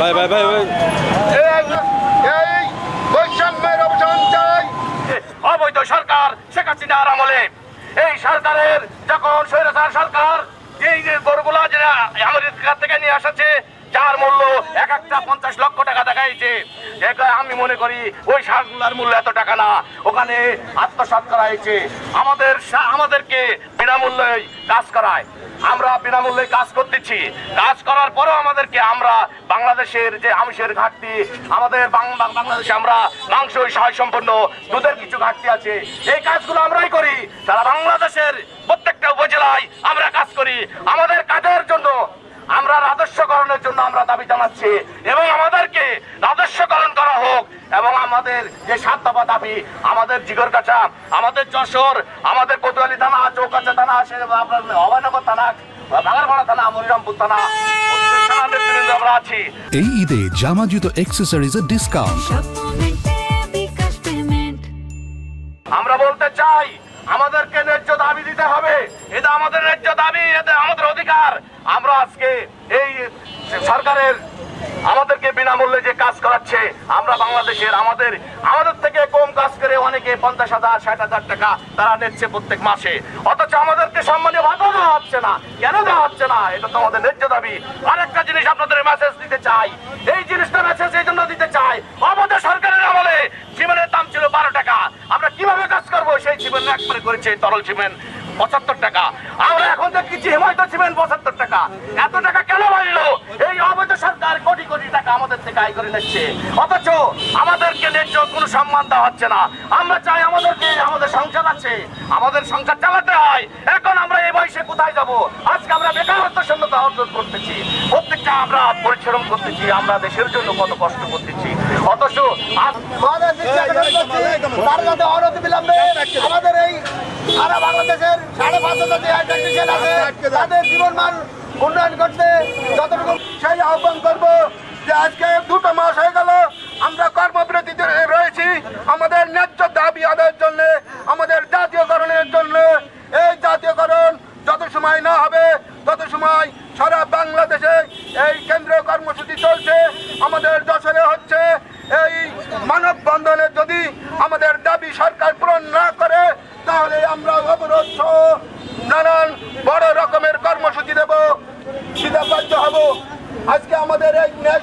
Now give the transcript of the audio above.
ভাই ভাই ভাই ভাই এই বৈষম্যের অবসান চাই। অবৈধ সরকার শেখ হাসিনার আমলে এই সরকারের যখন স্বৈরাচার সরকার এই যে গরুগুলা যেটা আমেরিকা থেকে নিয়ে আসছে যার মূল্য এক একটা 50 লক্ষ টাকা দেখাইছে, আমি মনে করি ওই সারগুলার মূল্য এত টাকা না, ওখানে আত্মসাৎ করা হয়েছে। আমাদেরকে বিনামূল্যে কাজ করায়, আমরা বিনামূল্যে কাজ করতেছি। কাজ করার পরেও আমাদেরকে আমরা বাংলাদেশের যে আমিষের ঘাটতি, আমাদের বাংলাদেশে আমরা মাংস সহায় সম্পন্ন দুধের কিছু ঘাটতি আছে, এই কাজগুলো আমরাই করি। তারা বাংলাদেশের প্রত্যেকটা উপজেলায় আমরা কাজ করি। আমাদের কাজের জন্য আমরা রাজস্বকরণের জন্য আমরা দাবি জানাচ্ছি এবং আমাদেরকে রাজস্বকরণ করা হোক। এবং আমাদের যে 7 দফা দাবি, আমাদের জিগরগাছা, আমাদের যশোর, আমাদের কোতোয়ালি থানা, চৌকাছা থানা, আপনার অভয়নগর থানা, ভাঙারপাড়া থানা, মনিরামপুর থানা, আমরা আছি। এই ঈদে জামা জুতো অ্যাক্সেসরিজের ডিসকাউন্ট। আমরা বলতে চাই আমাদেরকে ন্যায্য দাবি দিতে হবে। এটা আমাদের ন্যায্য দাবি, এটা আমাদের অধিকার। আমরা আজকে এই সরকারের আমাদেরকে বিনামূল্যে যে কাজ করাচ্ছে, আমরা বাংলাদেশের আমাদের থেকে কম কাজ করে অনেকে 50,000 60,000 টাকা তারা নিচ্ছে প্রত্যেক মাসে, অথচ আমাদেরকে সম্মানীয় ভাতা দেওয়া হচ্ছে না। কেন দেওয়া হচ্ছে না? এটা তো আমাদের ন্যায্য দাবি। আরেকটা জিনিস আপনাদের মেসেজ দিতে চাই, এই জিনিসটা মেসেজ এই জন্য দিতে চাই, অবৈধ সরকারের আমলে সিমেন্টের দাম ছিল 12 টাকা। আমরা কিভাবে কাজ করবো? সেই সিমেন্ট একবারে করেছে তরল সিমেন্ট 75 টাকা। আমরা এখন দেখছি হিমায়িত সিমেন্ট 75 টাকা। এত টাকা কেন বাড়লো? এই অবৈধ সরকার কোটি কোটি টাকা আমাদের থেকে আয় করে নিচ্ছে, অথচ আমাদেরকে ন্যায্য কোনো সম্মান দেওয়া হচ্ছে না। আমরা চাই আমাদের সংসার আছে, আমাদের সংসার চালাতে হয়। এখন আমরা এই বয়সে কোথায় যাব? আজকে আমরা বেকারত্ব শূন্যতা অর্জন করতেছি, প্রত্যেকটা আমরা পরিশ্রম করতেছি, আমরা দেশের জন্য কত কষ্ট করতেছি, অথচ আমাদের এই সারা বাংলাদেশের 5,500 আছে, তাদের জীবনমান উন্নয়ন করতে যতটুকু সেই আহ্বান করবো যে আজকে 2 মাস হয়ে গেল আমরা কর্মবিরতিতে রয়েছি আমাদের ন্যায্য দাবি আদায়ের জন্য, আমাদের জাতীয়করণের জন্য। এই জাতীয়করণ যত সময় না হবে তত সময় সারা বাংলাদেশে এই কেন্দ্রীয় কর্মসূচি চলছে। আমাদের যশোরে হচ্ছে এই মানববন্ধনে যদি আমাদের দাবি সরকার পূরণ না করে তাহলে আমরা অবরোধ সহ নানান বড় রকমের কর্মসূচি দেব, সিদ্ধান্ত হব। আজকে আমাদের এই ন্যায়